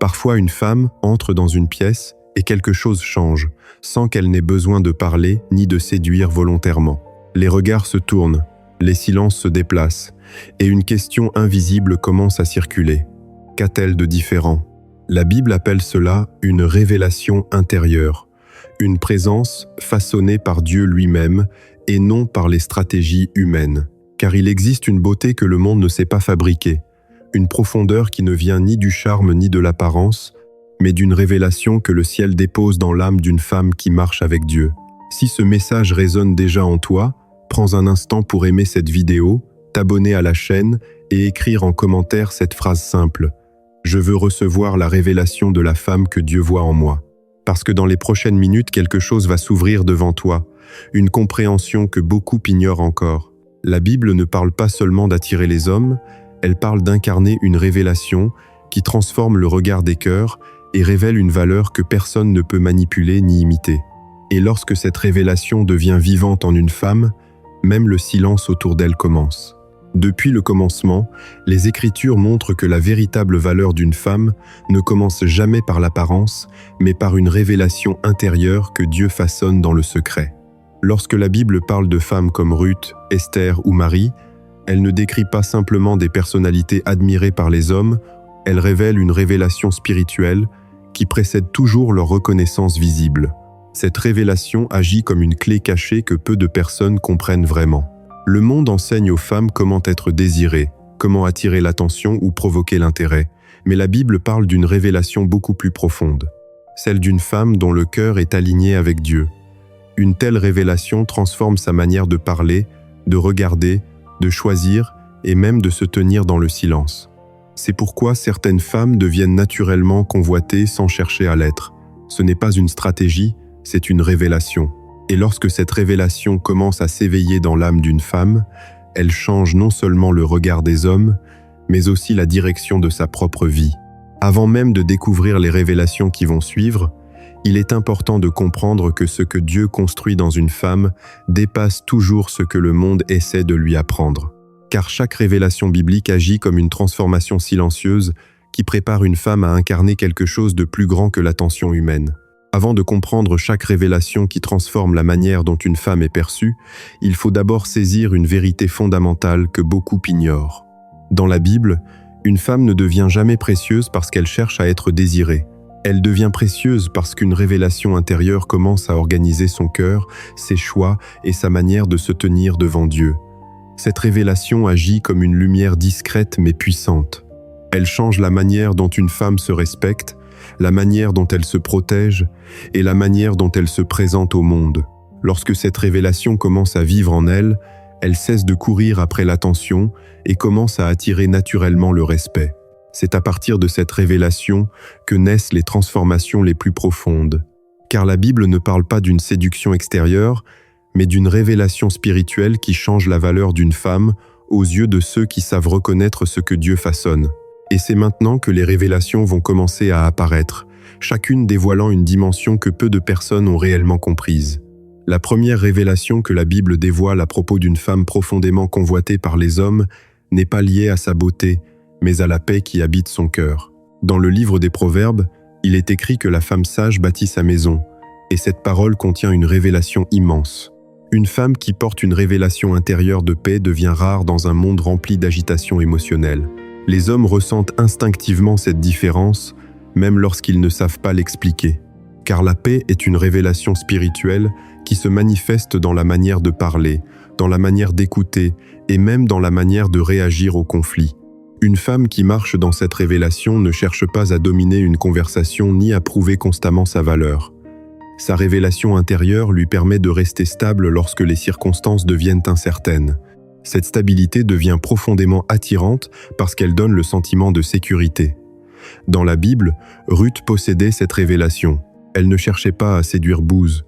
Parfois, une femme entre dans une pièce et quelque chose change, sans qu'elle n'ait besoin de parler ni de séduire volontairement. Les regards se tournent, les silences se déplacent, et une question invisible commence à circuler. Qu'a-t-elle de différent? La Bible appelle cela une révélation intérieure, une présence façonnée par Dieu lui-même et non par les stratégies humaines. Car il existe une beauté que le monde ne sait pas fabriquer, une profondeur qui ne vient ni du charme ni de l'apparence, mais d'une révélation que le ciel dépose dans l'âme d'une femme qui marche avec Dieu. Si ce message résonne déjà en toi, prends un instant pour aimer cette vidéo, t'abonner à la chaîne et écrire en commentaire cette phrase simple: « Je veux recevoir la révélation de la femme que Dieu voit en moi ». Parce que dans les prochaines minutes, quelque chose va s'ouvrir devant toi, une compréhension que beaucoup ignorent encore. La Bible ne parle pas seulement d'attirer les hommes, elle parle d'incarner une révélation qui transforme le regard des cœurs et révèle une valeur que personne ne peut manipuler ni imiter. Et lorsque cette révélation devient vivante en une femme, même le silence autour d'elle commence. Depuis le commencement, les Écritures montrent que la véritable valeur d'une femme ne commence jamais par l'apparence, mais par une révélation intérieure que Dieu façonne dans le secret. Lorsque la Bible parle de femmes comme Ruth, Esther ou Marie, elle ne décrit pas simplement des personnalités admirées par les hommes, elle révèle une révélation spirituelle qui précède toujours leur reconnaissance visible. Cette révélation agit comme une clé cachée que peu de personnes comprennent vraiment. Le monde enseigne aux femmes comment être désirées, comment attirer l'attention ou provoquer l'intérêt, mais la Bible parle d'une révélation beaucoup plus profonde, celle d'une femme dont le cœur est aligné avec Dieu. Une telle révélation transforme sa manière de parler, de regarder, de choisir et même de se tenir dans le silence. C'est pourquoi certaines femmes deviennent naturellement convoitées sans chercher à l'être. Ce n'est pas une stratégie, c'est une révélation. Et lorsque cette révélation commence à s'éveiller dans l'âme d'une femme, elle change non seulement le regard des hommes, mais aussi la direction de sa propre vie. Avant même de découvrir les révélations qui vont suivre, il est important de comprendre que ce que Dieu construit dans une femme dépasse toujours ce que le monde essaie de lui apprendre. Car chaque révélation biblique agit comme une transformation silencieuse qui prépare une femme à incarner quelque chose de plus grand que l'attention humaine. Avant de comprendre chaque révélation qui transforme la manière dont une femme est perçue, il faut d'abord saisir une vérité fondamentale que beaucoup ignorent. Dans la Bible, une femme ne devient jamais précieuse parce qu'elle cherche à être désirée. Elle devient précieuse parce qu'une révélation intérieure commence à organiser son cœur, ses choix et sa manière de se tenir devant Dieu. Cette révélation agit comme une lumière discrète mais puissante. Elle change la manière dont une femme se respecte, la manière dont elle se protège et la manière dont elle se présente au monde. Lorsque cette révélation commence à vivre en elle, elle cesse de courir après l'attention et commence à attirer naturellement le respect. C'est à partir de cette révélation que naissent les transformations les plus profondes. Car la Bible ne parle pas d'une séduction extérieure, mais d'une révélation spirituelle qui change la valeur d'une femme aux yeux de ceux qui savent reconnaître ce que Dieu façonne. Et c'est maintenant que les révélations vont commencer à apparaître, chacune dévoilant une dimension que peu de personnes ont réellement comprise. La première révélation que la Bible dévoile à propos d'une femme profondément convoitée par les hommes n'est pas liée à sa beauté, mais à la paix qui habite son cœur. Dans le livre des Proverbes, il est écrit que la femme sage bâtit sa maison, et cette parole contient une révélation immense. Une femme qui porte une révélation intérieure de paix devient rare dans un monde rempli d'agitation émotionnelle. Les hommes ressentent instinctivement cette différence, même lorsqu'ils ne savent pas l'expliquer. Car la paix est une révélation spirituelle qui se manifeste dans la manière de parler, dans la manière d'écouter et même dans la manière de réagir aux conflits. Une femme qui marche dans cette révélation ne cherche pas à dominer une conversation ni à prouver constamment sa valeur. Sa révélation intérieure lui permet de rester stable lorsque les circonstances deviennent incertaines. Cette stabilité devient profondément attirante parce qu'elle donne le sentiment de sécurité. Dans la Bible, Ruth possédait cette révélation. Elle ne cherchait pas à séduire Booz.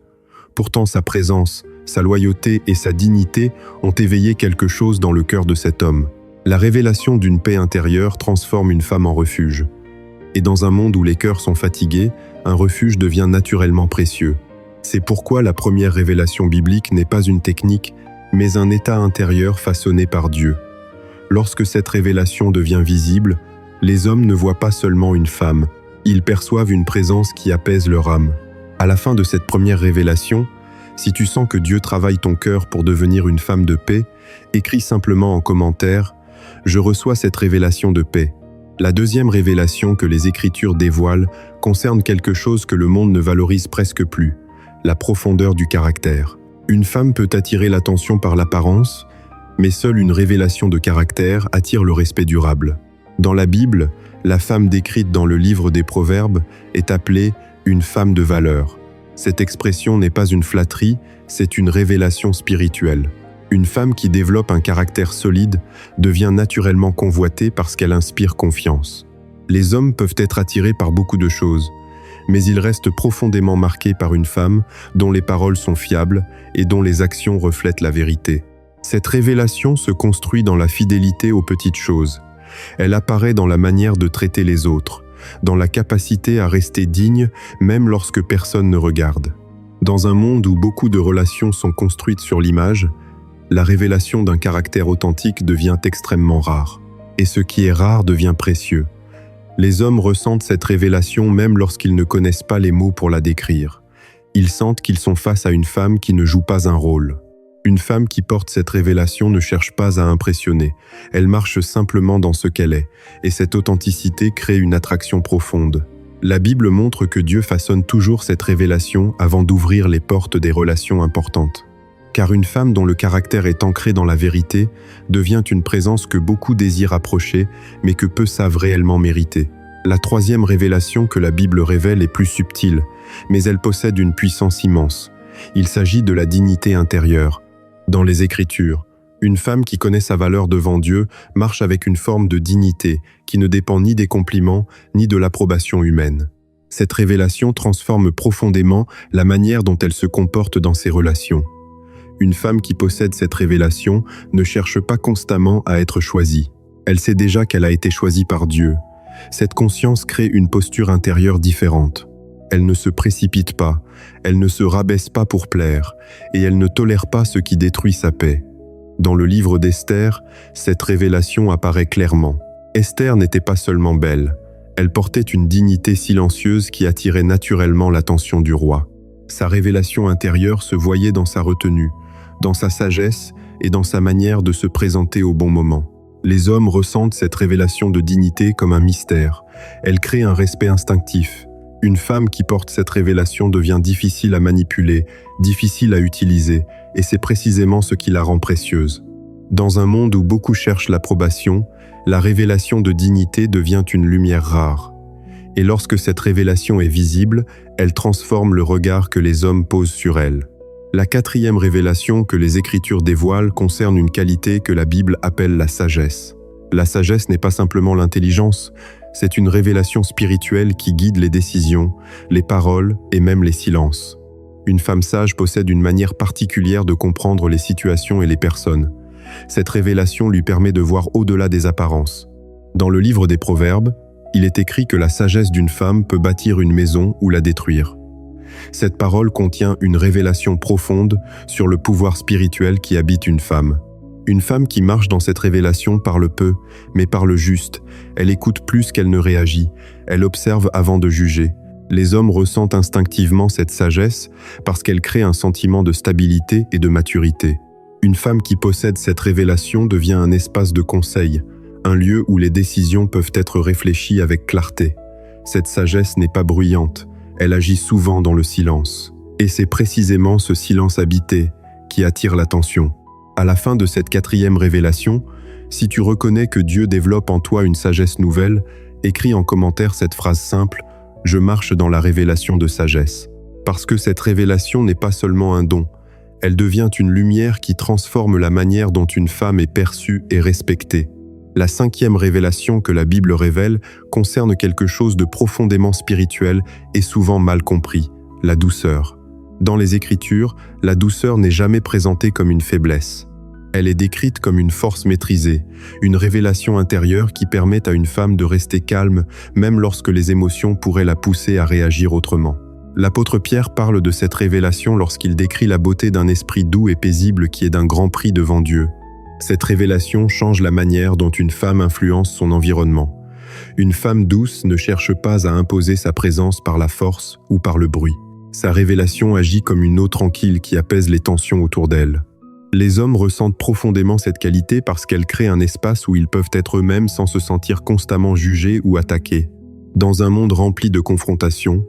Pourtant sa présence, sa loyauté et sa dignité ont éveillé quelque chose dans le cœur de cet homme. La révélation d'une paix intérieure transforme une femme en refuge. Et dans un monde où les cœurs sont fatigués, un refuge devient naturellement précieux. C'est pourquoi la première révélation biblique n'est pas une technique, mais un état intérieur façonné par Dieu. Lorsque cette révélation devient visible, les hommes ne voient pas seulement une femme, Ils perçoivent une présence qui apaise leur âme. À la fin de cette première révélation, si tu sens que Dieu travaille ton cœur pour devenir une femme de paix, écris simplement en commentaire « Je reçois cette révélation de paix ». La deuxième révélation que les Écritures dévoilent concerne quelque chose que le monde ne valorise presque plus, la profondeur du caractère. Une femme peut attirer l'attention par l'apparence, mais seule une révélation de caractère attire le respect durable. Dans la Bible, la femme décrite dans le livre des Proverbes est appelée une femme de valeur. Cette expression n'est pas une flatterie, c'est une révélation spirituelle. Une femme qui développe un caractère solide devient naturellement convoitée parce qu'elle inspire confiance. Les hommes peuvent être attirés par beaucoup de choses, mais ils restent profondément marqués par une femme dont les paroles sont fiables et dont les actions reflètent la vérité. Cette révélation se construit dans la fidélité aux petites choses. Elle apparaît dans la manière de traiter les autres, dans la capacité à rester digne même lorsque personne ne regarde. Dans un monde où beaucoup de relations sont construites sur l'image, la révélation d'un caractère authentique devient extrêmement rare. Et ce qui est rare devient précieux. Les hommes ressentent cette révélation même lorsqu'ils ne connaissent pas les mots pour la décrire. Ils sentent qu'ils sont face à une femme qui ne joue pas un rôle. Une femme qui porte cette révélation ne cherche pas à impressionner. Elle marche simplement dans ce qu'elle est, et cette authenticité crée une attraction profonde. La Bible montre que Dieu façonne toujours cette révélation avant d'ouvrir les portes des relations importantes. Car une femme dont le caractère est ancré dans la vérité devient une présence que beaucoup désirent approcher, mais que peu savent réellement mériter. La troisième révélation que la Bible révèle est plus subtile, mais elle possède une puissance immense. Il s'agit de la dignité intérieure. Dans les Écritures, une femme qui connaît sa valeur devant Dieu marche avec une forme de dignité qui ne dépend ni des compliments ni de l'approbation humaine. Cette révélation transforme profondément la manière dont elle se comporte dans ses relations. Une femme qui possède cette révélation ne cherche pas constamment à être choisie. Elle sait déjà qu'elle a été choisie par Dieu. Cette conscience crée une posture intérieure différente. Elle ne se précipite pas, elle ne se rabaisse pas pour plaire, et elle ne tolère pas ce qui détruit sa paix. Dans le livre d'Esther, cette révélation apparaît clairement. Esther n'était pas seulement belle, elle portait une dignité silencieuse qui attirait naturellement l'attention du roi. Sa révélation intérieure se voyait dans sa retenue, dans sa sagesse et dans sa manière de se présenter au bon moment. Les hommes ressentent cette révélation de dignité comme un mystère. Elle crée un respect instinctif. Une femme qui porte cette révélation devient difficile à manipuler, difficile à utiliser, et c'est précisément ce qui la rend précieuse. Dans un monde où beaucoup cherchent l'approbation, la révélation de dignité devient une lumière rare. Et lorsque cette révélation est visible, elle transforme le regard que les hommes posent sur elle. La quatrième révélation que les Écritures dévoilent concerne une qualité que la Bible appelle la sagesse. La sagesse n'est pas simplement l'intelligence, c'est une révélation spirituelle qui guide les décisions, les paroles et même les silences. Une femme sage possède une manière particulière de comprendre les situations et les personnes. Cette révélation lui permet de voir au-delà des apparences. Dans le livre des Proverbes, il est écrit que la sagesse d'une femme peut bâtir une maison ou la détruire. Cette parole contient une révélation profonde sur le pouvoir spirituel qui habite une femme. Une femme qui marche dans cette révélation parle peu, mais parle juste. Elle écoute plus qu'elle ne réagit. Elle observe avant de juger. Les hommes ressentent instinctivement cette sagesse parce qu'elle crée un sentiment de stabilité et de maturité. Une femme qui possède cette révélation devient un espace de conseil, un lieu où les décisions peuvent être réfléchies avec clarté. Cette sagesse n'est pas bruyante. Elle agit souvent dans le silence. Et c'est précisément ce silence habité qui attire l'attention. À la fin de cette quatrième révélation, si tu reconnais que Dieu développe en toi une sagesse nouvelle, écris en commentaire cette phrase simple « Je marche dans la révélation de sagesse ». Parce que cette révélation n'est pas seulement un don, elle devient une lumière qui transforme la manière dont une femme est perçue et respectée. La cinquième révélation que la Bible révèle concerne quelque chose de profondément spirituel et souvent mal compris, la douceur. Dans les Écritures, la douceur n'est jamais présentée comme une faiblesse. Elle est décrite comme une force maîtrisée, une révélation intérieure qui permet à une femme de rester calme, même lorsque les émotions pourraient la pousser à réagir autrement. L'apôtre Pierre parle de cette révélation lorsqu'il décrit la beauté d'un esprit doux et paisible qui est d'un grand prix devant Dieu. Cette révélation change la manière dont une femme influence son environnement. Une femme douce ne cherche pas à imposer sa présence par la force ou par le bruit. Sa révélation agit comme une eau tranquille qui apaise les tensions autour d'elle. Les hommes ressentent profondément cette qualité parce qu'elle crée un espace où ils peuvent être eux-mêmes sans se sentir constamment jugés ou attaqués. Dans un monde rempli de confrontations,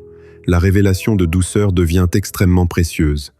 la révélation de douceur devient extrêmement précieuse.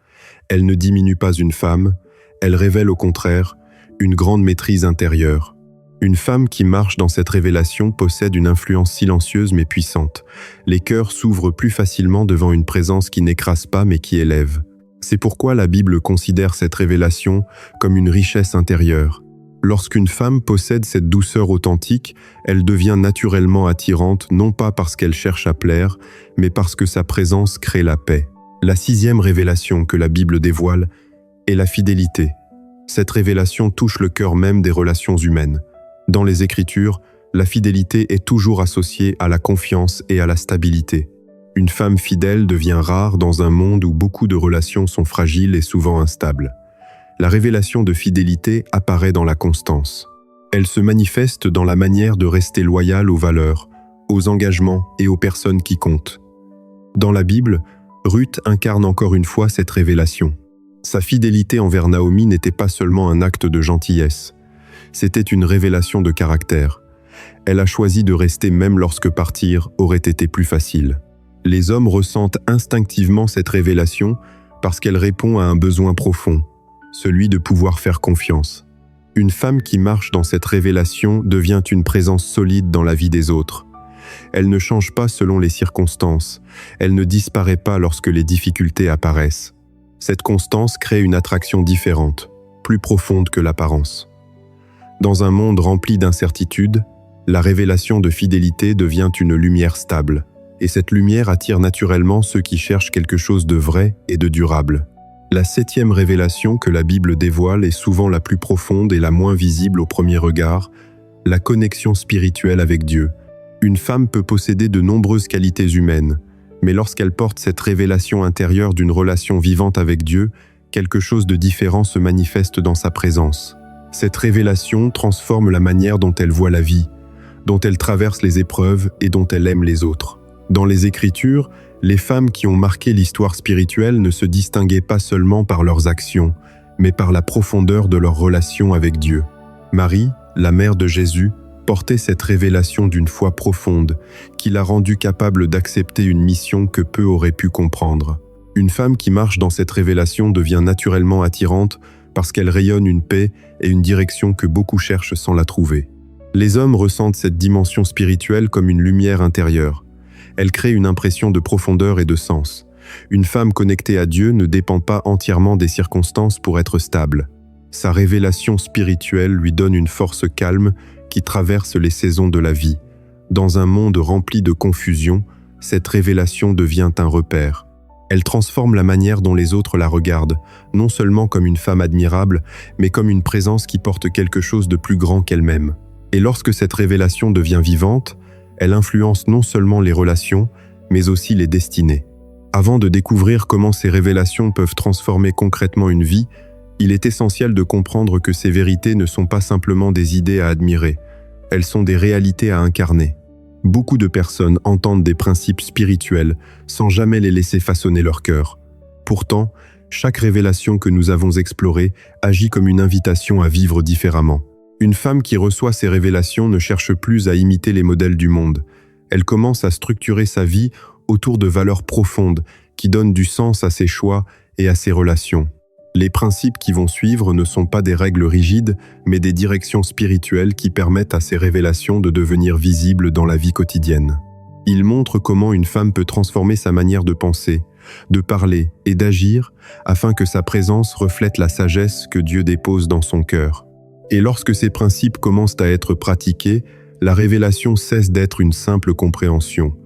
Elle ne diminue pas une femme, elle révèle au contraire une grande maîtrise intérieure. Une femme qui marche dans cette révélation possède une influence silencieuse mais puissante. Les cœurs s'ouvrent plus facilement devant une présence qui n'écrase pas mais qui élève. C'est pourquoi la Bible considère cette révélation comme une richesse intérieure. Lorsqu'une femme possède cette douceur authentique, elle devient naturellement attirante non pas parce qu'elle cherche à plaire, mais parce que sa présence crée la paix. La 6e révélation que la Bible dévoile est la fidélité. Cette révélation touche le cœur même des relations humaines. Dans les Écritures, la fidélité est toujours associée à la confiance et à la stabilité. Une femme fidèle devient rare dans un monde où beaucoup de relations sont fragiles et souvent instables. La révélation de fidélité apparaît dans la constance. Elle se manifeste dans la manière de rester loyal aux valeurs, aux engagements et aux personnes qui comptent. Dans la Bible, Ruth incarne encore une fois cette révélation. Sa fidélité envers Naomi n'était pas seulement un acte de gentillesse, c'était une révélation de caractère. Elle a choisi de rester même lorsque partir aurait été plus facile. Les hommes ressentent instinctivement cette révélation parce qu'elle répond à un besoin profond, celui de pouvoir faire confiance. Une femme qui marche dans cette révélation devient une présence solide dans la vie des autres. Elle ne change pas selon les circonstances, elle ne disparaît pas lorsque les difficultés apparaissent. Cette constance crée une attraction différente, plus profonde que l'apparence. Dans un monde rempli d'incertitudes, la révélation de fidélité devient une lumière stable, et cette lumière attire naturellement ceux qui cherchent quelque chose de vrai et de durable. La 7e révélation que la Bible dévoile est souvent la plus profonde et la moins visible au premier regard, la connexion spirituelle avec Dieu. Une femme peut posséder de nombreuses qualités humaines, mais lorsqu'elle porte cette révélation intérieure d'une relation vivante avec Dieu, quelque chose de différent se manifeste dans sa présence. Cette révélation transforme la manière dont elle voit la vie, dont elle traverse les épreuves et dont elle aime les autres. Dans les Écritures, les femmes qui ont marqué l'histoire spirituelle ne se distinguaient pas seulement par leurs actions, mais par la profondeur de leur relation avec Dieu. Marie, la mère de Jésus, portait cette révélation d'une foi profonde qui l'a rendue capable d'accepter une mission que peu auraient pu comprendre. Une femme qui marche dans cette révélation devient naturellement attirante parce qu'elle rayonne une paix et une direction que beaucoup cherchent sans la trouver. Les hommes ressentent cette dimension spirituelle comme une lumière intérieure. Elle crée une impression de profondeur et de sens. Une femme connectée à Dieu ne dépend pas entièrement des circonstances pour être stable. Sa révélation spirituelle lui donne une force calme qui traverse les saisons de la vie. Dans un monde rempli de confusion, cette révélation devient un repère. Elle transforme la manière dont les autres la regardent, non seulement comme une femme admirable, mais comme une présence qui porte quelque chose de plus grand qu'elle-même. Et lorsque cette révélation devient vivante, elle influence non seulement les relations, mais aussi les destinées. Avant de découvrir comment ces révélations peuvent transformer concrètement une vie, il est essentiel de comprendre que ces vérités ne sont pas simplement des idées à admirer, elles sont des réalités à incarner. Beaucoup de personnes entendent des principes spirituels sans jamais les laisser façonner leur cœur. Pourtant, chaque révélation que nous avons explorée agit comme une invitation à vivre différemment. Une femme qui reçoit ces révélations ne cherche plus à imiter les modèles du monde. Elle commence à structurer sa vie autour de valeurs profondes qui donnent du sens à ses choix et à ses relations. Les principes qui vont suivre ne sont pas des règles rigides, mais des directions spirituelles qui permettent à ces révélations de devenir visibles dans la vie quotidienne. Ils montrent comment une femme peut transformer sa manière de penser, de parler et d'agir afin que sa présence reflète la sagesse que Dieu dépose dans son cœur. Et lorsque ces principes commencent à être pratiqués, la révélation cesse d'être une simple compréhension.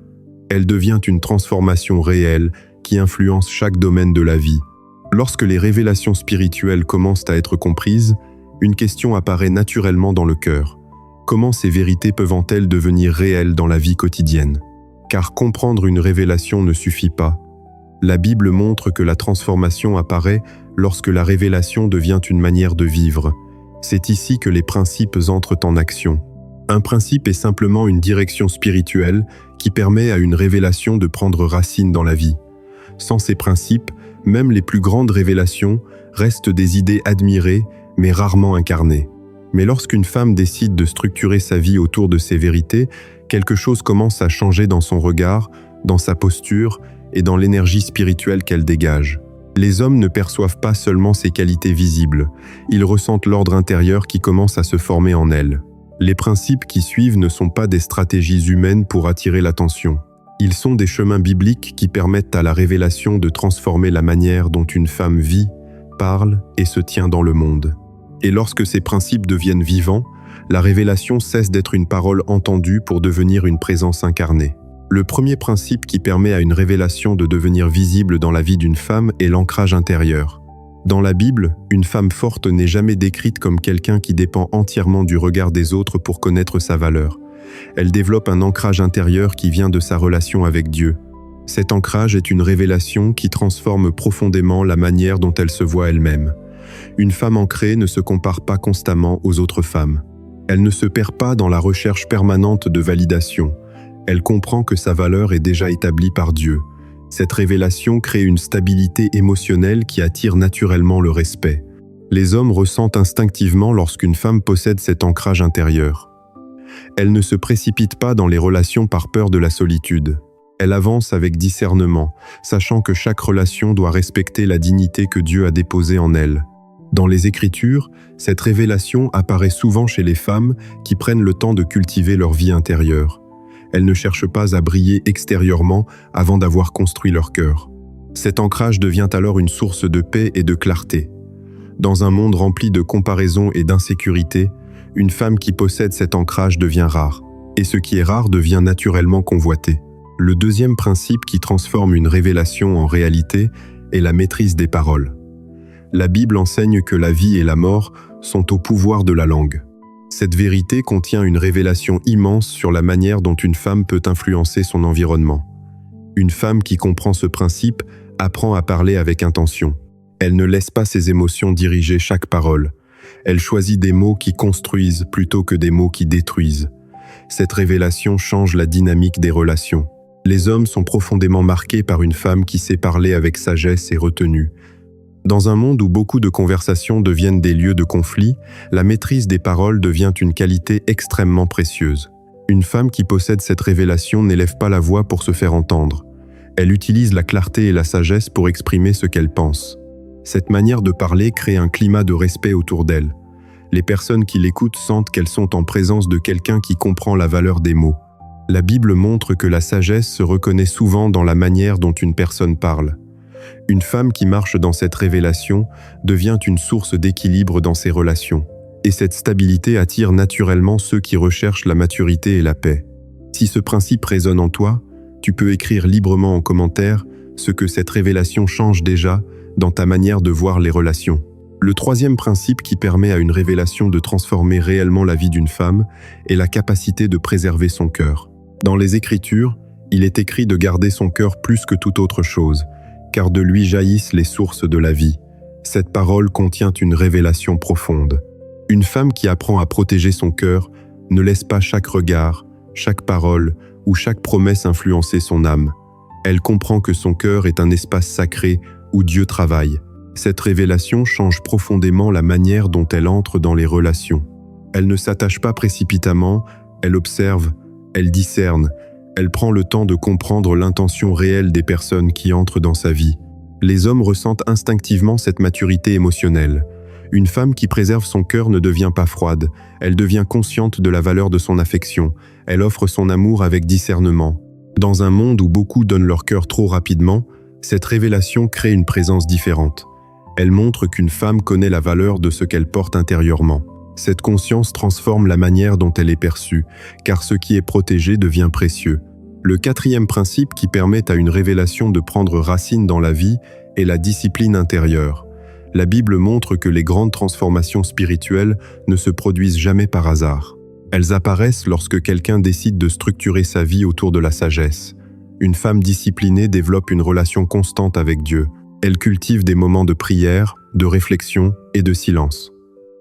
Elle devient une transformation réelle qui influence chaque domaine de la vie. Lorsque les révélations spirituelles commencent à être comprises, une question apparaît naturellement dans le cœur. Comment ces vérités peuvent-elles devenir réelles dans la vie quotidienne? Car comprendre une révélation ne suffit pas. La Bible montre que la transformation apparaît lorsque la révélation devient une manière de vivre. C'est ici que les principes entrent en action. Un principe est simplement une direction spirituelle qui permet à une révélation de prendre racine dans la vie. Sans ces principes, même les plus grandes révélations restent des idées admirées, mais rarement incarnées. Mais lorsqu'une femme décide de structurer sa vie autour de ces vérités, quelque chose commence à changer dans son regard, dans sa posture et dans l'énergie spirituelle qu'elle dégage. Les hommes ne perçoivent pas seulement ses qualités visibles, ils ressentent l'ordre intérieur qui commence à se former en elle. Les principes qui suivent ne sont pas des stratégies humaines pour attirer l'attention. Ils sont des chemins bibliques qui permettent à la révélation de transformer la manière dont une femme vit, parle et se tient dans le monde. Et lorsque ces principes deviennent vivants, la révélation cesse d'être une parole entendue pour devenir une présence incarnée. Le premier principe qui permet à une révélation de devenir visible dans la vie d'une femme est l'ancrage intérieur. Dans la Bible, une femme forte n'est jamais décrite comme quelqu'un qui dépend entièrement du regard des autres pour connaître sa valeur. Elle développe un ancrage intérieur qui vient de sa relation avec Dieu. Cet ancrage est une révélation qui transforme profondément la manière dont elle se voit elle-même. Une femme ancrée ne se compare pas constamment aux autres femmes. Elle ne se perd pas dans la recherche permanente de validation. Elle comprend que sa valeur est déjà établie par Dieu. Cette révélation crée une stabilité émotionnelle qui attire naturellement le respect. Les hommes ressentent instinctivement lorsqu'une femme possède cet ancrage intérieur. Elle ne se précipite pas dans les relations par peur de la solitude. Elle avance avec discernement, sachant que chaque relation doit respecter la dignité que Dieu a déposée en elle. Dans les Écritures, cette révélation apparaît souvent chez les femmes qui prennent le temps de cultiver leur vie intérieure. Elles ne cherchent pas à briller extérieurement avant d'avoir construit leur cœur. Cet ancrage devient alors une source de paix et de clarté. Dans un monde rempli de comparaisons et d'insécurité, une femme qui possède cet ancrage devient rare, et ce qui est rare devient naturellement convoité. Le deuxième principe qui transforme une révélation en réalité est la maîtrise des paroles. La Bible enseigne que la vie et la mort sont au pouvoir de la langue. Cette vérité contient une révélation immense sur la manière dont une femme peut influencer son environnement. Une femme qui comprend ce principe apprend à parler avec intention. Elle ne laisse pas ses émotions diriger chaque parole. Elle choisit des mots qui construisent plutôt que des mots qui détruisent. Cette révélation change la dynamique des relations. Les hommes sont profondément marqués par une femme qui sait parler avec sagesse et retenue. Dans un monde où beaucoup de conversations deviennent des lieux de conflit, la maîtrise des paroles devient une qualité extrêmement précieuse. Une femme qui possède cette révélation n'élève pas la voix pour se faire entendre. Elle utilise la clarté et la sagesse pour exprimer ce qu'elle pense. Cette manière de parler crée un climat de respect autour d'elle. Les personnes qui l'écoutent sentent qu'elles sont en présence de quelqu'un qui comprend la valeur des mots. La Bible montre que la sagesse se reconnaît souvent dans la manière dont une personne parle. Une femme qui marche dans cette révélation devient une source d'équilibre dans ses relations. Et cette stabilité attire naturellement ceux qui recherchent la maturité et la paix. Si ce principe résonne en toi, tu peux écrire librement en commentaire ce que cette révélation change déjà dans ta manière de voir les relations. Le troisième principe qui permet à une révélation de transformer réellement la vie d'une femme est la capacité de préserver son cœur. Dans les Écritures, il est écrit de garder son cœur plus que toute autre chose, car de lui jaillissent les sources de la vie. Cette parole contient une révélation profonde. Une femme qui apprend à protéger son cœur ne laisse pas chaque regard, chaque parole ou chaque promesse influencer son âme. Elle comprend que son cœur est un espace sacré où Dieu travaille. Cette révélation change profondément la manière dont elle entre dans les relations. Elle ne s'attache pas précipitamment, elle observe, elle discerne, elle prend le temps de comprendre l'intention réelle des personnes qui entrent dans sa vie. Les hommes ressentent instinctivement cette maturité émotionnelle. Une femme qui préserve son cœur ne devient pas froide, elle devient consciente de la valeur de son affection, elle offre son amour avec discernement. Dans un monde où beaucoup donnent leur cœur trop rapidement, cette révélation crée une présence différente. Elle montre qu'une femme connaît la valeur de ce qu'elle porte intérieurement. Cette conscience transforme la manière dont elle est perçue, car ce qui est protégé devient précieux. Le quatrième principe qui permet à une révélation de prendre racine dans la vie est la discipline intérieure. La Bible montre que les grandes transformations spirituelles ne se produisent jamais par hasard. Elles apparaissent lorsque quelqu'un décide de structurer sa vie autour de la sagesse. Une femme disciplinée développe une relation constante avec Dieu. Elle cultive des moments de prière, de réflexion et de silence.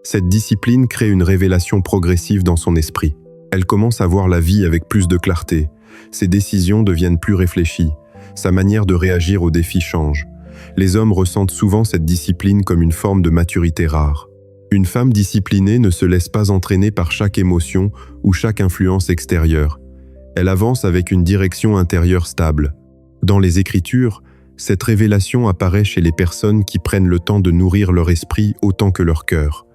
Cette discipline crée une révélation progressive dans son esprit. Elle commence à voir la vie avec plus de clarté. Ses décisions deviennent plus réfléchies. Sa manière de réagir aux défis change. Les hommes ressentent souvent cette discipline comme une forme de maturité rare. Une femme disciplinée ne se laisse pas entraîner par chaque émotion ou chaque influence extérieure. Elle avance avec une direction intérieure stable. Dans les Écritures, cette révélation apparaît chez les personnes qui prennent le temps de nourrir leur esprit autant que leur cœur.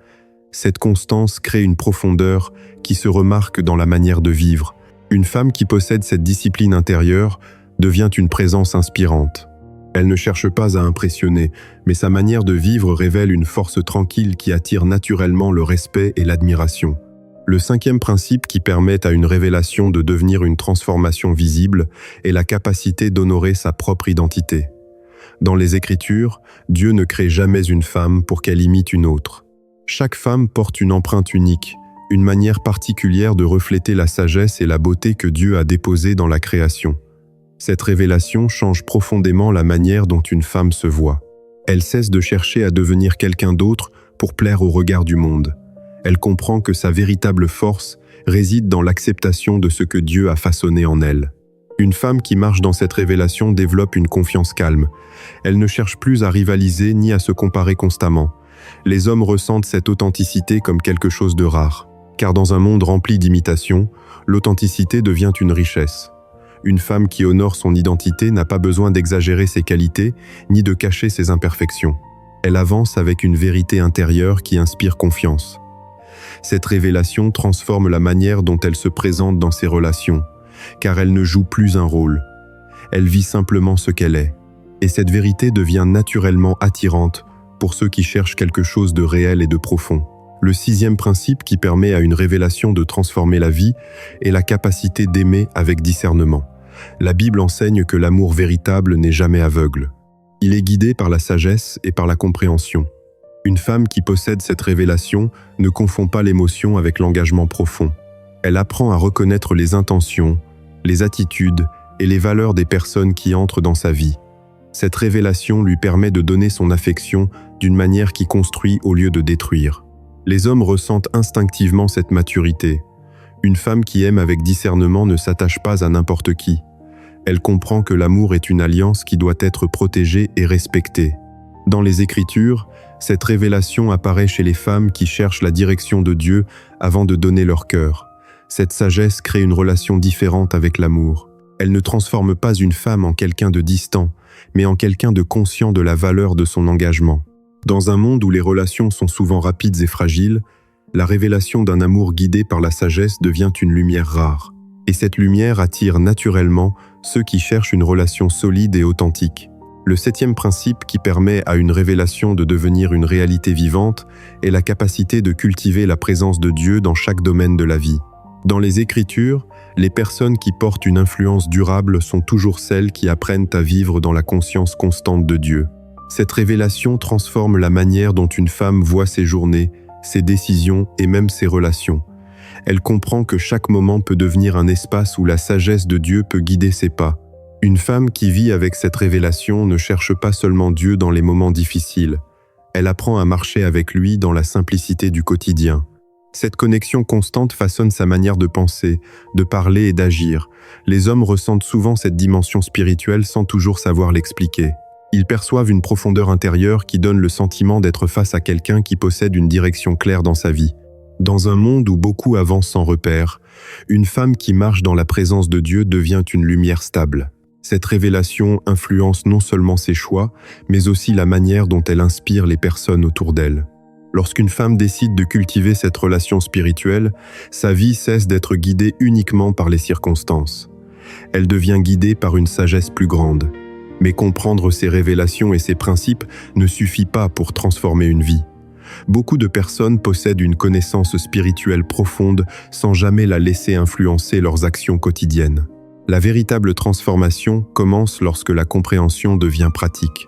Cette constance crée une profondeur qui se remarque dans la manière de vivre. Une femme qui possède cette discipline intérieure devient une présence inspirante. Elle ne cherche pas à impressionner, mais sa manière de vivre révèle une force tranquille qui attire naturellement le respect et l'admiration. Le 5e principe qui permet à une révélation de devenir une transformation visible est la capacité d'honorer sa propre identité. Dans les Écritures, Dieu ne crée jamais une femme pour qu'elle imite une autre. Chaque femme porte une empreinte unique, une manière particulière de refléter la sagesse et la beauté que Dieu a déposée dans la création. Cette révélation change profondément la manière dont une femme se voit. Elle cesse de chercher à devenir quelqu'un d'autre pour plaire au regard du monde. Elle comprend que sa véritable force réside dans l'acceptation de ce que Dieu a façonné en elle. Une femme qui marche dans cette révélation développe une confiance calme. Elle ne cherche plus à rivaliser ni à se comparer constamment. Les hommes ressentent cette authenticité comme quelque chose de rare. Car dans un monde rempli d'imitations, l'authenticité devient une richesse. Une femme qui honore son identité n'a pas besoin d'exagérer ses qualités, ni de cacher ses imperfections. Elle avance avec une vérité intérieure qui inspire confiance. Cette révélation transforme la manière dont elle se présente dans ses relations, car elle ne joue plus un rôle. Elle vit simplement ce qu'elle est. Et cette vérité devient naturellement attirante pour ceux qui cherchent quelque chose de réel et de profond. Le 6e principe qui permet à une révélation de transformer la vie est la capacité d'aimer avec discernement. La Bible enseigne que l'amour véritable n'est jamais aveugle. Il est guidé par la sagesse et par la compréhension. Une femme qui possède cette révélation ne confond pas l'émotion avec l'engagement profond. Elle apprend à reconnaître les intentions, les attitudes et les valeurs des personnes qui entrent dans sa vie. Cette révélation lui permet de donner son affection d'une manière qui construit au lieu de détruire. Les hommes ressentent instinctivement cette maturité. Une femme qui aime avec discernement ne s'attache pas à n'importe qui. Elle comprend que l'amour est une alliance qui doit être protégée et respectée. Dans les Écritures, cette révélation apparaît chez les femmes qui cherchent la direction de Dieu avant de donner leur cœur. Cette sagesse crée une relation différente avec l'amour. Elle ne transforme pas une femme en quelqu'un de distant, mais en quelqu'un de conscient de la valeur de son engagement. Dans un monde où les relations sont souvent rapides et fragiles, la révélation d'un amour guidé par la sagesse devient une lumière rare. Et cette lumière attire naturellement ceux qui cherchent une relation solide et authentique. Le 7e principe qui permet à une révélation de devenir une réalité vivante est la capacité de cultiver la présence de Dieu dans chaque domaine de la vie. Dans les Écritures, les personnes qui portent une influence durable sont toujours celles qui apprennent à vivre dans la conscience constante de Dieu. Cette révélation transforme la manière dont une femme voit ses journées, ses décisions et même ses relations. Elle comprend que chaque moment peut devenir un espace où la sagesse de Dieu peut guider ses pas. Une femme qui vit avec cette révélation ne cherche pas seulement Dieu dans les moments difficiles. Elle apprend à marcher avec lui dans la simplicité du quotidien. Cette connexion constante façonne sa manière de penser, de parler et d'agir. Les hommes ressentent souvent cette dimension spirituelle sans toujours savoir l'expliquer. Ils perçoivent une profondeur intérieure qui donne le sentiment d'être face à quelqu'un qui possède une direction claire dans sa vie. Dans un monde où beaucoup avancent sans repère, une femme qui marche dans la présence de Dieu devient une lumière stable. Cette révélation influence non seulement ses choix, mais aussi la manière dont elle inspire les personnes autour d'elle. Lorsqu'une femme décide de cultiver cette relation spirituelle, sa vie cesse d'être guidée uniquement par les circonstances. Elle devient guidée par une sagesse plus grande. Mais comprendre ses révélations et ses principes ne suffit pas pour transformer une vie. Beaucoup de personnes possèdent une connaissance spirituelle profonde sans jamais la laisser influencer leurs actions quotidiennes. La véritable transformation commence lorsque la compréhension devient pratique.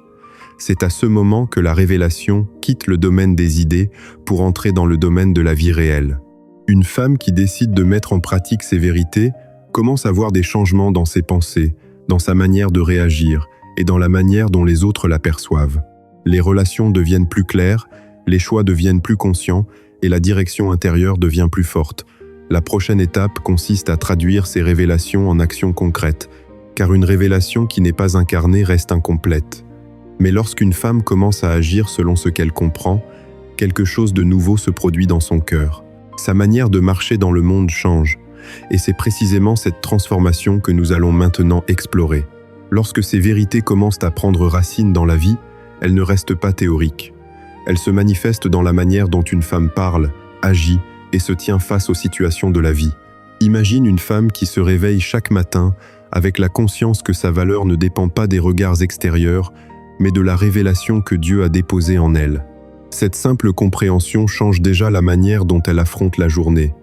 C'est à ce moment que la révélation quitte le domaine des idées pour entrer dans le domaine de la vie réelle. Une femme qui décide de mettre en pratique ces vérités commence à voir des changements dans ses pensées, dans sa manière de réagir et dans la manière dont les autres la perçoivent. Les relations deviennent plus claires, les choix deviennent plus conscients et la direction intérieure devient plus forte. La prochaine étape consiste à traduire ces révélations en actions concrètes, car une révélation qui n'est pas incarnée reste incomplète. Mais lorsqu'une femme commence à agir selon ce qu'elle comprend, quelque chose de nouveau se produit dans son cœur. Sa manière de marcher dans le monde change, et c'est précisément cette transformation que nous allons maintenant explorer. Lorsque ces vérités commencent à prendre racine dans la vie, elles ne restent pas théoriques. Elles se manifestent dans la manière dont une femme parle, agit et se tient face aux situations de la vie. Imagine une femme qui se réveille chaque matin avec la conscience que sa valeur ne dépend pas des regards extérieurs, mais de la révélation que Dieu a déposée en elle. Cette simple compréhension change déjà la manière dont elle affronte la journée.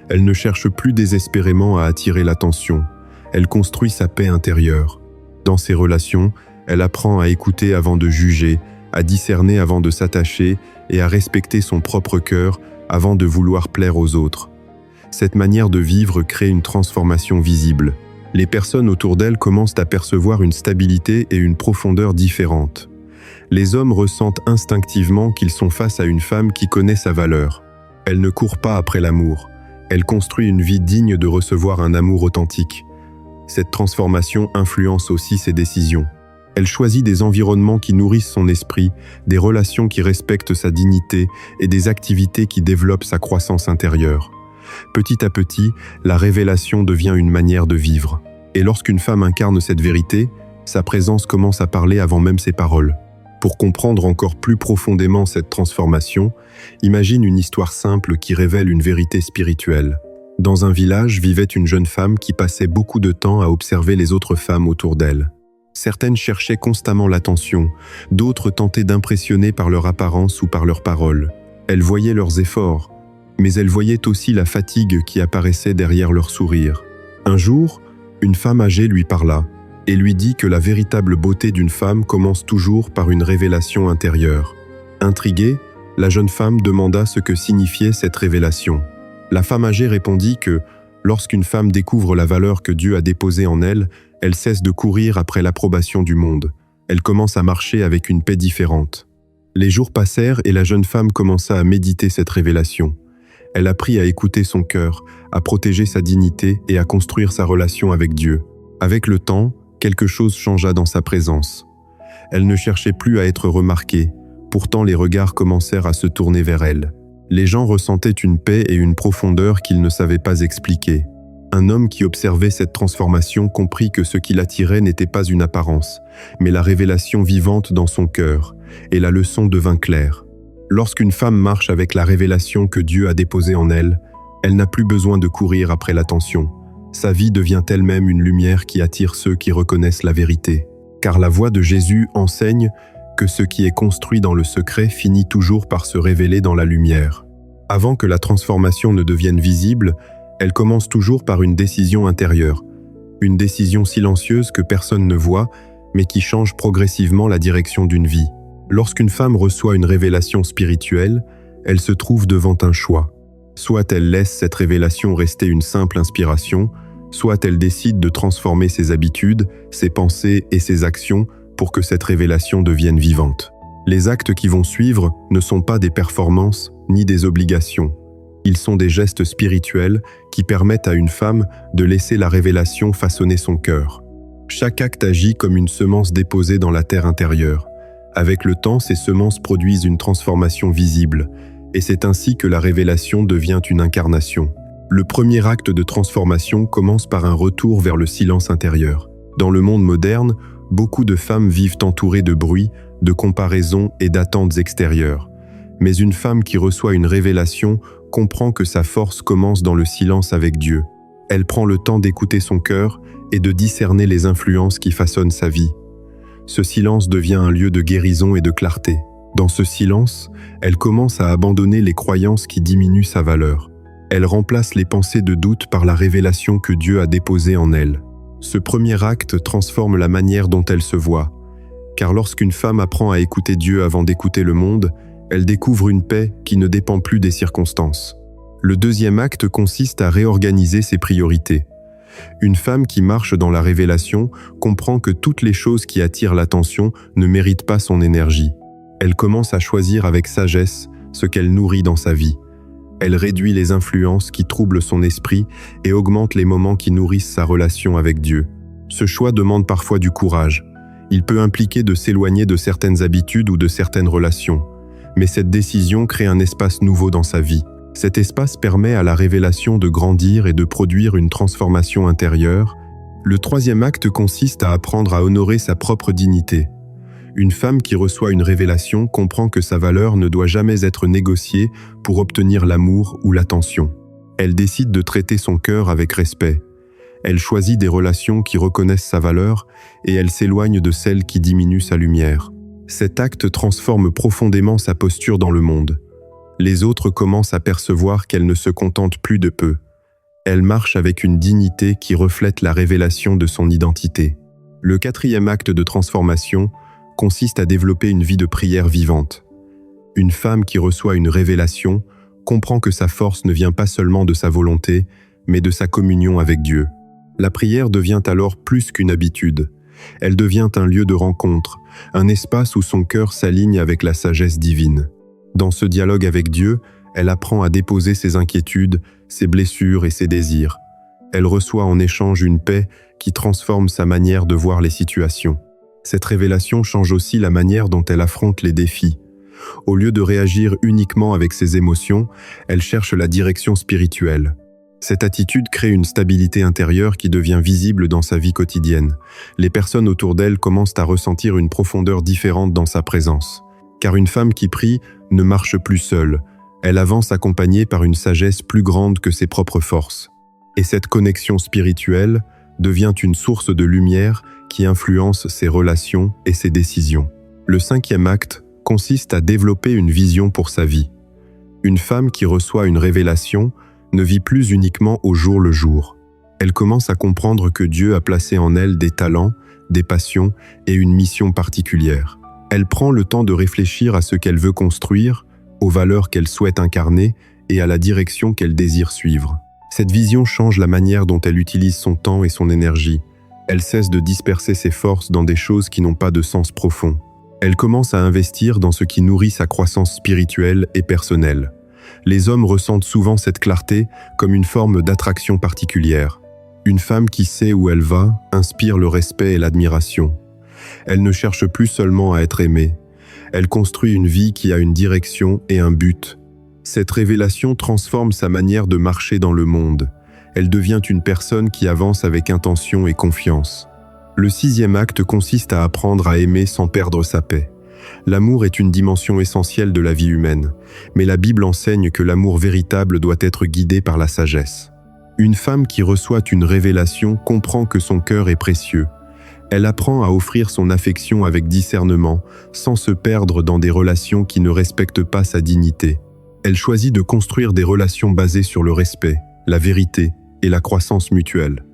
Elle ne cherche plus désespérément à attirer l'attention. Elle construit sa paix intérieure. Dans ses relations, elle apprend à écouter avant de juger, à discerner avant de s'attacher et à respecter son propre cœur avant de vouloir plaire aux autres. Cette manière de vivre crée une transformation visible. Les personnes autour d'elle commencent à percevoir une stabilité et une profondeur différentes. Les hommes ressentent instinctivement qu'ils sont face à une femme qui connaît sa valeur. Elle ne court pas après l'amour. Elle construit une vie digne de recevoir un amour authentique. Cette transformation influence aussi ses décisions. Elle choisit des environnements qui nourrissent son esprit, des relations qui respectent sa dignité et des activités qui développent sa croissance intérieure. Petit à petit, la révélation devient une manière de vivre. Et lorsqu'une femme incarne cette vérité, sa présence commence à parler avant même ses paroles. Pour comprendre encore plus profondément cette transformation, imagine une histoire simple qui révèle une vérité spirituelle. Dans un village vivait une jeune femme qui passait beaucoup de temps à observer les autres femmes autour d'elle. Certaines cherchaient constamment l'attention, d'autres tentaient d'impressionner par leur apparence ou par leurs paroles. Elle voyait leurs efforts, mais elle voyait aussi la fatigue qui apparaissait derrière leur sourire. Un jour, une femme âgée lui parla et lui dit que la véritable beauté d'une femme commence toujours par une révélation intérieure. Intriguée, la jeune femme demanda ce que signifiait cette révélation. La femme âgée répondit que, lorsqu'une femme découvre la valeur que Dieu a déposée en elle, elle cesse de courir après l'approbation du monde. Elle commence à marcher avec une paix différente. Les jours passèrent et la jeune femme commença à méditer cette révélation. Elle apprit à écouter son cœur, à protéger sa dignité et à construire sa relation avec Dieu. Avec le temps, quelque chose changea dans sa présence. Elle ne cherchait plus à être remarquée, pourtant les regards commencèrent à se tourner vers elle. Les gens ressentaient une paix et une profondeur qu'ils ne savaient pas expliquer. Un homme qui observait cette transformation comprit que ce qui l'attirait n'était pas une apparence, mais la révélation vivante dans son cœur, et la leçon devint claire. Lorsqu'une femme marche avec la révélation que Dieu a déposée en elle, elle n'a plus besoin de courir après l'attention. Sa vie devient elle-même une lumière qui attire ceux qui reconnaissent la vérité. Car la voix de Jésus enseigne que ce qui est construit dans le secret finit toujours par se révéler dans la lumière. Avant que la transformation ne devienne visible, elle commence toujours par une décision intérieure, une décision silencieuse que personne ne voit, mais qui change progressivement la direction d'une vie. Lorsqu'une femme reçoit une révélation spirituelle, elle se trouve devant un choix. Soit elle laisse cette révélation rester une simple inspiration, soit elle décide de transformer ses habitudes, ses pensées et ses actions pour que cette révélation devienne vivante. Les actes qui vont suivre ne sont pas des performances ni des obligations. Ils sont des gestes spirituels qui permettent à une femme de laisser la révélation façonner son cœur. Chaque acte agit comme une semence déposée dans la terre intérieure. Avec le temps, ces semences produisent une transformation visible, et c'est ainsi que la révélation devient une incarnation. Le premier acte de transformation commence par un retour vers le silence intérieur. Dans le monde moderne, beaucoup de femmes vivent entourées de bruit, de comparaisons et d'attentes extérieures. Mais une femme qui reçoit une révélation comprend que sa force commence dans le silence avec Dieu. Elle prend le temps d'écouter son cœur et de discerner les influences qui façonnent sa vie. Ce silence devient un lieu de guérison et de clarté. Dans ce silence, elle commence à abandonner les croyances qui diminuent sa valeur. Elle remplace les pensées de doute par la révélation que Dieu a déposée en elle. Ce premier acte transforme la manière dont elle se voit, car lorsqu'une femme apprend à écouter Dieu avant d'écouter le monde, elle découvre une paix qui ne dépend plus des circonstances. Le deuxième acte consiste à réorganiser ses priorités. Une femme qui marche dans la révélation comprend que toutes les choses qui attirent l'attention ne méritent pas son énergie. Elle commence à choisir avec sagesse ce qu'elle nourrit dans sa vie. Elle réduit les influences qui troublent son esprit et augmente les moments qui nourrissent sa relation avec Dieu. Ce choix demande parfois du courage. Il peut impliquer de s'éloigner de certaines habitudes ou de certaines relations. Mais cette décision crée un espace nouveau dans sa vie. Cet espace permet à la révélation de grandir et de produire une transformation intérieure. Le troisième acte consiste à apprendre à honorer sa propre dignité. Une femme qui reçoit une révélation comprend que sa valeur ne doit jamais être négociée pour obtenir l'amour ou l'attention. Elle décide de traiter son cœur avec respect. Elle choisit des relations qui reconnaissent sa valeur et elle s'éloigne de celles qui diminuent sa lumière. Cet acte transforme profondément sa posture dans le monde. Les autres commencent à percevoir qu'elle ne se contente plus de peu. Elle marche avec une dignité qui reflète la révélation de son identité. Le quatrième acte de transformation consiste à développer une vie de prière vivante. Une femme qui reçoit une révélation comprend que sa force ne vient pas seulement de sa volonté, mais de sa communion avec Dieu. La prière devient alors plus qu'une habitude. Elle devient un lieu de rencontre, un espace où son cœur s'aligne avec la sagesse divine. Dans ce dialogue avec Dieu, elle apprend à déposer ses inquiétudes, ses blessures et ses désirs. Elle reçoit en échange une paix qui transforme sa manière de voir les situations. Cette révélation change aussi la manière dont elle affronte les défis. Au lieu de réagir uniquement avec ses émotions, elle cherche la direction spirituelle. Cette attitude crée une stabilité intérieure qui devient visible dans sa vie quotidienne. Les personnes autour d'elle commencent à ressentir une profondeur différente dans sa présence. Car une femme qui prie ne marche plus seule. Elle avance accompagnée par une sagesse plus grande que ses propres forces. Et cette connexion spirituelle devient une source de lumière qui influence ses relations et ses décisions. Le cinquième acte consiste à développer une vision pour sa vie. Une femme qui reçoit une révélation ne vit plus uniquement au jour le jour. Elle commence à comprendre que Dieu a placé en elle des talents, des passions et une mission particulière. Elle prend le temps de réfléchir à ce qu'elle veut construire, aux valeurs qu'elle souhaite incarner et à la direction qu'elle désire suivre. Cette vision change la manière dont elle utilise son temps et son énergie. Elle cesse de disperser ses forces dans des choses qui n'ont pas de sens profond. Elle commence à investir dans ce qui nourrit sa croissance spirituelle et personnelle. Les hommes ressentent souvent cette clarté comme une forme d'attraction particulière. Une femme qui sait où elle va inspire le respect et l'admiration. Elle ne cherche plus seulement à être aimée. Elle construit une vie qui a une direction et un but. Cette révélation transforme sa manière de marcher dans le monde. Elle devient une personne qui avance avec intention et confiance. Le sixième acte consiste à apprendre à aimer sans perdre sa paix. L'amour est une dimension essentielle de la vie humaine, mais la Bible enseigne que l'amour véritable doit être guidé par la sagesse. Une femme qui reçoit une révélation comprend que son cœur est précieux. Elle apprend à offrir son affection avec discernement, sans se perdre dans des relations qui ne respectent pas sa dignité. Elle choisit de construire des relations basées sur le respect, la vérité et la croissance mutuelle.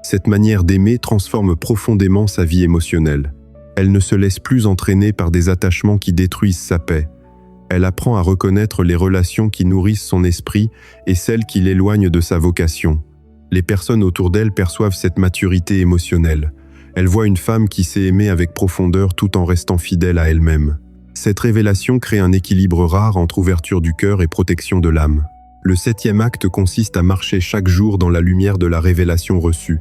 Cette manière d'aimer transforme profondément sa vie émotionnelle. Elle ne se laisse plus entraîner par des attachements qui détruisent sa paix. Elle apprend à reconnaître les relations qui nourrissent son esprit et celles qui l'éloignent de sa vocation. Les personnes autour d'elle perçoivent cette maturité émotionnelle. Elle voit une femme qui sait aimer avec profondeur tout en restant fidèle à elle-même. Cette révélation crée un équilibre rare entre ouverture du cœur et protection de l'âme. Le septième acte consiste à marcher chaque jour dans la lumière de la révélation reçue.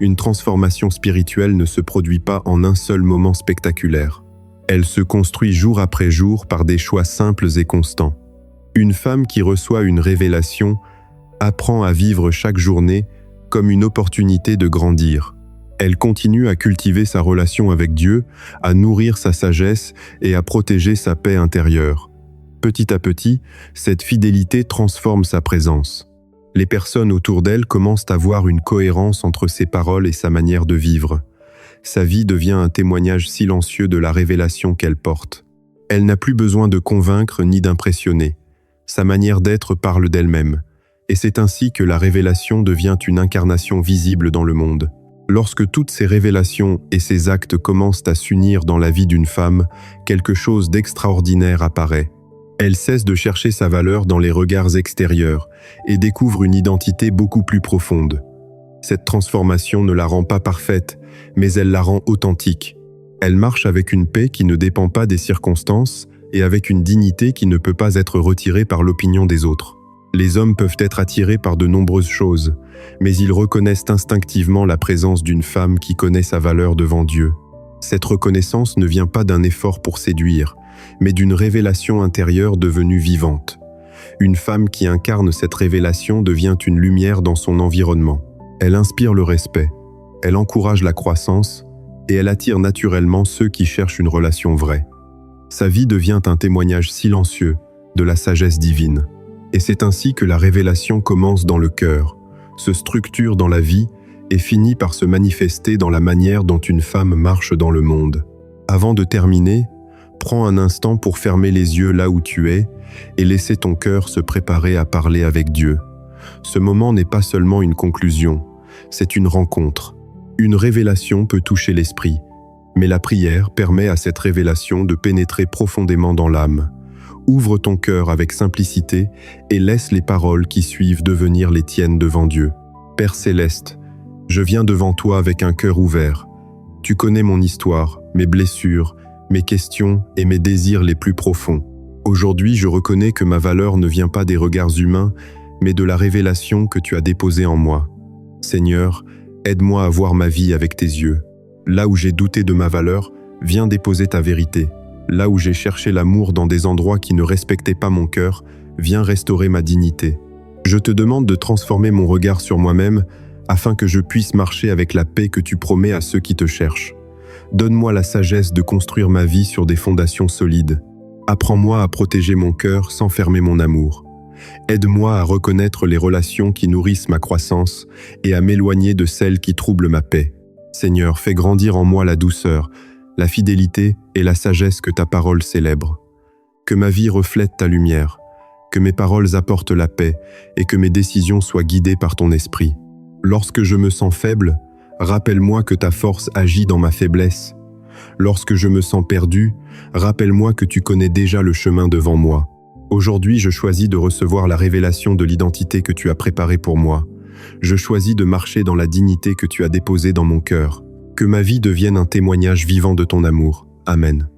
Une transformation spirituelle ne se produit pas en un seul moment spectaculaire. Elle se construit jour après jour par des choix simples et constants. Une femme qui reçoit une révélation apprend à vivre chaque journée comme une opportunité de grandir. Elle continue à cultiver sa relation avec Dieu, à nourrir sa sagesse et à protéger sa paix intérieure. Petit à petit, cette fidélité transforme sa présence. Les personnes autour d'elle commencent à voir une cohérence entre ses paroles et sa manière de vivre. Sa vie devient un témoignage silencieux de la révélation qu'elle porte. Elle n'a plus besoin de convaincre ni d'impressionner. Sa manière d'être parle d'elle-même. Et c'est ainsi que la révélation devient une incarnation visible dans le monde. Lorsque toutes ces révélations et ces actes commencent à s'unir dans la vie d'une femme, quelque chose d'extraordinaire apparaît. Elle cesse de chercher sa valeur dans les regards extérieurs et découvre une identité beaucoup plus profonde. Cette transformation ne la rend pas parfaite, mais elle la rend authentique. Elle marche avec une paix qui ne dépend pas des circonstances et avec une dignité qui ne peut pas être retirée par l'opinion des autres. Les hommes peuvent être attirés par de nombreuses choses, mais ils reconnaissent instinctivement la présence d'une femme qui connaît sa valeur devant Dieu. Cette reconnaissance ne vient pas d'un effort pour séduire, mais d'une révélation intérieure devenue vivante. Une femme qui incarne cette révélation devient une lumière dans son environnement. Elle inspire le respect, elle encourage la croissance et elle attire naturellement ceux qui cherchent une relation vraie. Sa vie devient un témoignage silencieux de la sagesse divine. Et c'est ainsi que la révélation commence dans le cœur, se structure dans la vie et finit par se manifester dans la manière dont une femme marche dans le monde. Avant de terminer, prends un instant pour fermer les yeux là où tu es et laisser ton cœur se préparer à parler avec Dieu. Ce moment n'est pas seulement une conclusion, c'est une rencontre. Une révélation peut toucher l'esprit, mais la prière permet à cette révélation de pénétrer profondément dans l'âme. Ouvre ton cœur avec simplicité et laisse les paroles qui suivent devenir les tiennes devant Dieu. Père céleste, je viens devant toi avec un cœur ouvert. Tu connais mon histoire, mes blessures, mes questions et mes désirs les plus profonds. Aujourd'hui, je reconnais que ma valeur ne vient pas des regards humains, mais de la révélation que tu as déposée en moi. Seigneur, aide-moi à voir ma vie avec tes yeux. Là où j'ai douté de ma valeur, viens déposer ta vérité. Là où j'ai cherché l'amour dans des endroits qui ne respectaient pas mon cœur, viens restaurer ma dignité. Je te demande de transformer mon regard sur moi-même afin que je puisse marcher avec la paix que tu promets à ceux qui te cherchent. Donne-moi la sagesse de construire ma vie sur des fondations solides. Apprends-moi à protéger mon cœur sans fermer mon amour. Aide-moi à reconnaître les relations qui nourrissent ma croissance et à m'éloigner de celles qui troublent ma paix. Seigneur, fais grandir en moi la douceur, la fidélité et la sagesse que ta parole célèbre. Que ma vie reflète ta lumière, que mes paroles apportent la paix et que mes décisions soient guidées par ton esprit. Lorsque je me sens faible, rappelle-moi que ta force agit dans ma faiblesse. Lorsque je me sens perdu, rappelle-moi que tu connais déjà le chemin devant moi. Aujourd'hui, je choisis de recevoir la révélation de l'identité que tu as préparée pour moi. Je choisis de marcher dans la dignité que tu as déposée dans mon cœur. Que ma vie devienne un témoignage vivant de ton amour. Amen.